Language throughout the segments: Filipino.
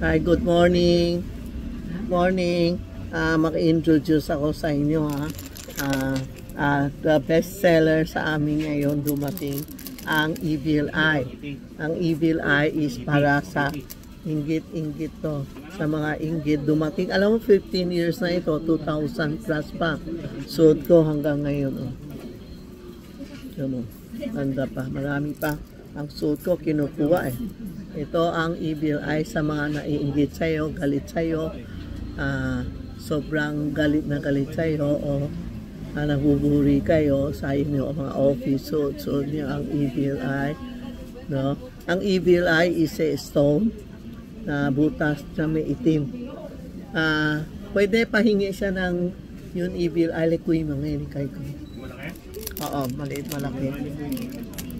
Hi, good morning. Morning. Mag-introduce ako sa inyo ha. The best seller sa amin ngayon dumating ang Evil Eye. Ang Evil Eye is para sa inggit-inggit to. Sa mga inggit dumating. Alam mo 15 years na ito, 2000 plus pa. Suot ko hanggang ngayon. Handa pa, marami pa. Ang suot ko kinukuha eh. Ito ang Evil Eye sa mga naiinggit sa'yo, galit sa'yo, sobrang galit na galit sa'yo, o nagbuburi kayo sa inyo, mga office suit. Suot niyo ang Evil Eye. No? Ang Evil Eye is a stone na butas na may itim. Pwede pahingi siya ng yung Evil Eye. Likuy mga yun kayo. Oo, maliit malaki.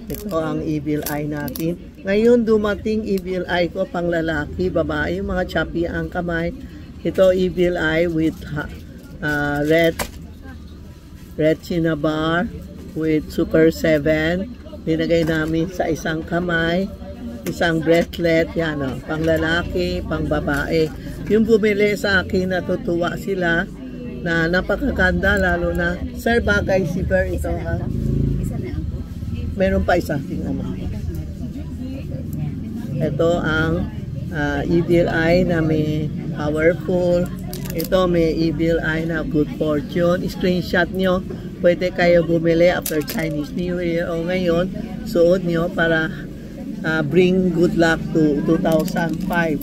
Ito ang Evil Eye natin. Ngayon dumating Evil Eye ko pang lalaki, babae, yung mga choppy ang kamay. Ito Evil Eye with red cinnabar with Super 7. Dinagay namin sa isang kamay, isang bracelet, yan o, pang lalaki, pang babae. Yung bumili sa akin, natutuwa sila na napakaganda, lalo na, sir, bagay si Ber ito ha. Meron pa isa, tingnan mo. Ito ang Evil Eye na may powerful. Ito may Evil Eye na good fortune. Screenshot nyo. Pwede kayo bumili after Chinese New Year o ngayon. Suot nyo para bring good luck to 2005.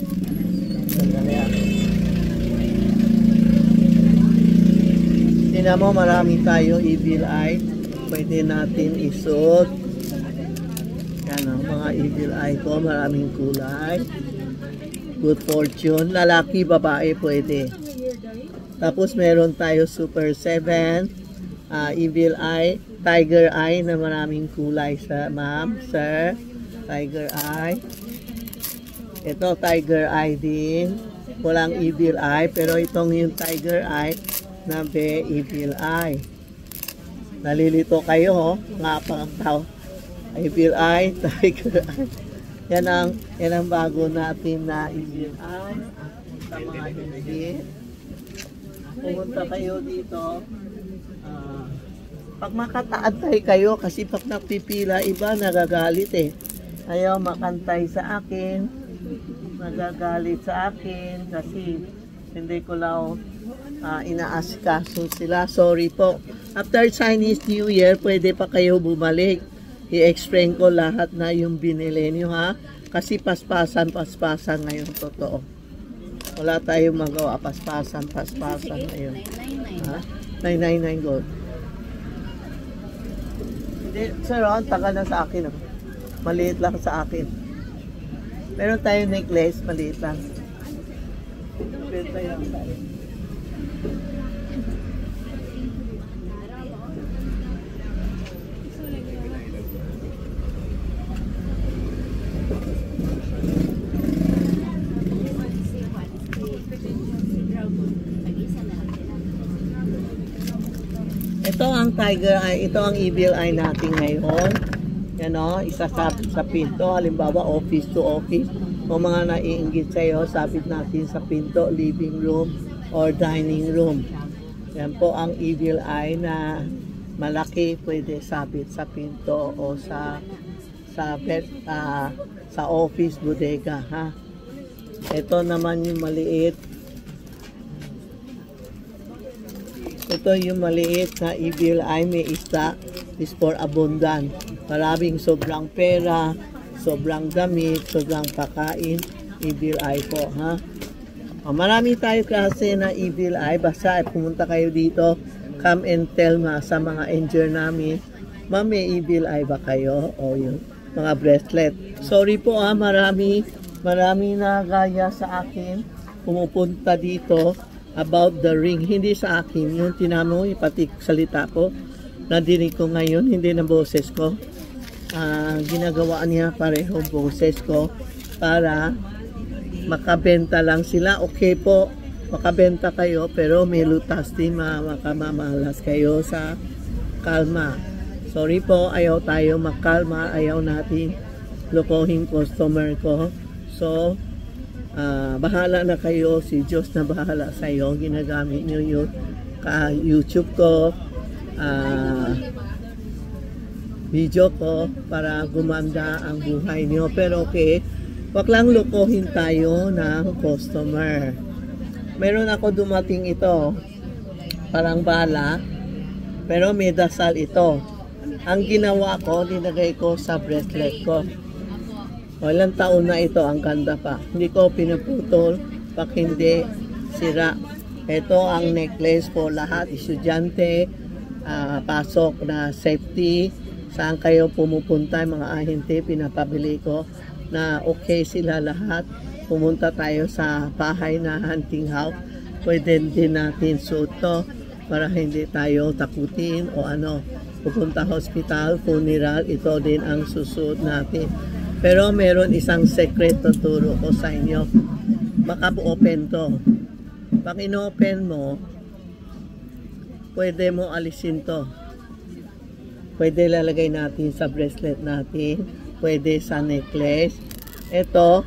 Tingnan mo, marami tayo Evil Eye. Pwede natin isuot. Yan ang mga Evil Eye ko, maraming kulay. Good fortune, lalaki, babae pwede. Tapos meron tayo Super 7, Evil Eye, Tiger Eye na maraming kulay sa ma'am, sir. Tiger Eye. Ito Tiger Eye din. Walang Evil Eye, pero itong yung Tiger Eye na be Evil Eye. Nalilito kayo ho, nga pang tao. Evil Eye, Tiger Eye. Yan ang bago natin na Evil Eye. Sa mga hindi. Pumunta kayo dito. Pag makataantay kayo, kasi pag napipila, iba nagagalit eh. Ayaw makantay sa akin. Nagagalit sa akin kasi hindi ko lang inaasikaso sila. Sorry po. After Chinese New Year, pwede pa kayo bumalik. I-explain ko lahat na yung binili nyo ha. Kasi paspasan ngayon, totoo. Wala tayong magawa, paspasan ngayon. Ha? 999 gold. Hindi, sir, taga na sa akin. Maliit lang sa akin. Meron tayong necklace, maliit lang. Benta lang tayo. Ito ang Tiger Eye, ito ang Evil Eye natin ngayon. Yan o, isasabit sa pinto. Halimbawa, office to office. O mga naiinggit sa'yo, sabit natin sa pinto, living room or dining room. Yan po ang Evil Eye na malaki, pwede sabit sa pinto o sa office, bodega. Ha? Ito naman yung maliit. Ito yung maliit na Evil Eye, may isda, is for abundant. Maraming sobrang pera, sobrang damit, sobrang pakain, Evil Eye po, ha? Marami tayo klase na Evil Eye, basta pumunta kayo dito, come and tell sa mga engineer namin, ma'am, may Evil Eye ba kayo? O yung mga bracelet. Sorry po marami na gaya sa akin, pumupunta dito, about the ring, hindi sa akin yung tinamo, pati salita ko nadinig ko ngayon, hindi na boses ko. Ginagawa niya pareho boses ko para makabenta lang sila. Okay po, makabenta kayo, pero may lutas din, makamamalas kayo sa kalma. Sorry po, ayaw tayo makalma, ayaw natin lokohin customer ko. So bahala na kayo, si Diyos na bahala sa iyo. Ginagamit nyo yung YouTube ko, video ko para gumanda ang buhay niyo. Pero okay, wag lang lukohin tayo ng customer. Meron ako dumating ito, parang bala, pero may dasal ito. Ang ginawa ko, dinagay ko sa bracelet ko. Ilang taon na ito, ang ganda pa. Hindi ko pinuputol, pag hindi sira. Ito ang necklace po lahat, estudyante, pasok na safety. Saan kayo pumupunta, mga ahente, pinapabili ko na okay sila lahat. Pumunta tayo sa bahay na hunting house. Pwede din natin suot to para hindi tayo takutin o ano. Pupunta hospital, funeral, ito din ang susuot natin. Pero meron isang secret tuturo ko sa inyo. Maka-open to. Pag ino-open mo, pwede mo alisin to. Pwede lalagay natin sa bracelet natin. Pwede sa necklace. Ito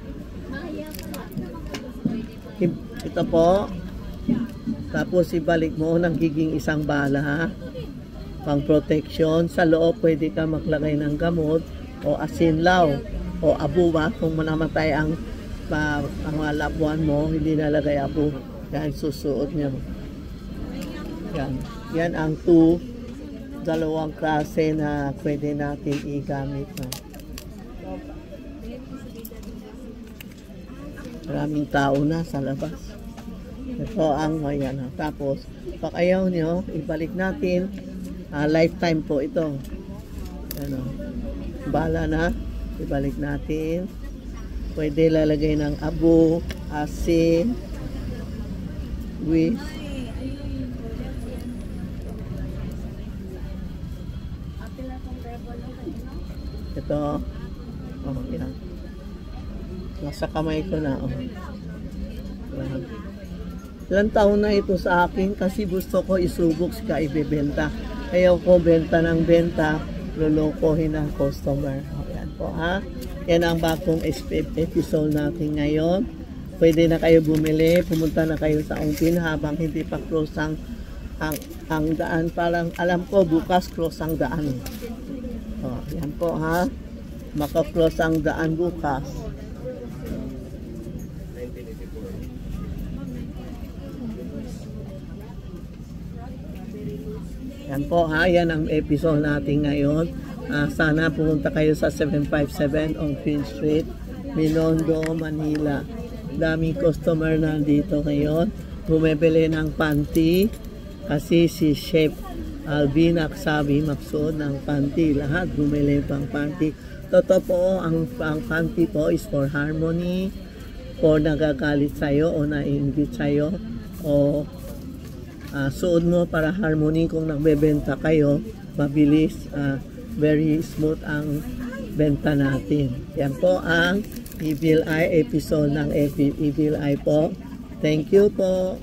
po. Tapos ibalik mo, nagiging isang bala. Pang protection. Sa loob, pwede ka maglagay ng gamot o asinlaw o abuwa kung namatay ang labuan mo, hindi nalagay abo. Yan, susuot nyo. Yan ang dalawang klase na pwede natin igamit. Maraming tao na sa labas. Ito ang ayan. Tapos, pag ayaw nyo, ibalik natin. Lifetime po ito. Ano, bala na. Ibalik natin. Pwede lalagay ng abo, asin, wish. Ito. Oh, yan. Nasa kamay ko na. Oh. Yan. Ilang taon na ito sa akin kasi gusto ko isubok ka ibebenta. Ayaw ko benta ng benta, lulukohin ng customer. Oh, yan po ha. Yan ang bagong episode natin ngayon. Pwede na kayo bumili, pumunta na kayo sa Ongpin habang hindi pa close ang daan. Parang alam ko bukas close ang daan. Oh, yan po ha. Maka-close ang daan bukas. Yan po ha, yan ang episode natin ngayon. Sana pumunta kayo sa 757 Ongpin Street, Binondo, Manila. Daming customer na dito ngayon. Bumibili ng panty kasi si Chef Alvin Aksabi magsuot ng panty. Lahat bumili pang panty. Totoo po, ang panty po is for harmony, for nagagalit sa'yo o naiingit sa'yo, o suot mo para harmony. Kung nagbebenta kayo, mabilis, very smooth ang benta natin. Yan po ang Evil Eye episode ng Evil Eye po. Thank you po.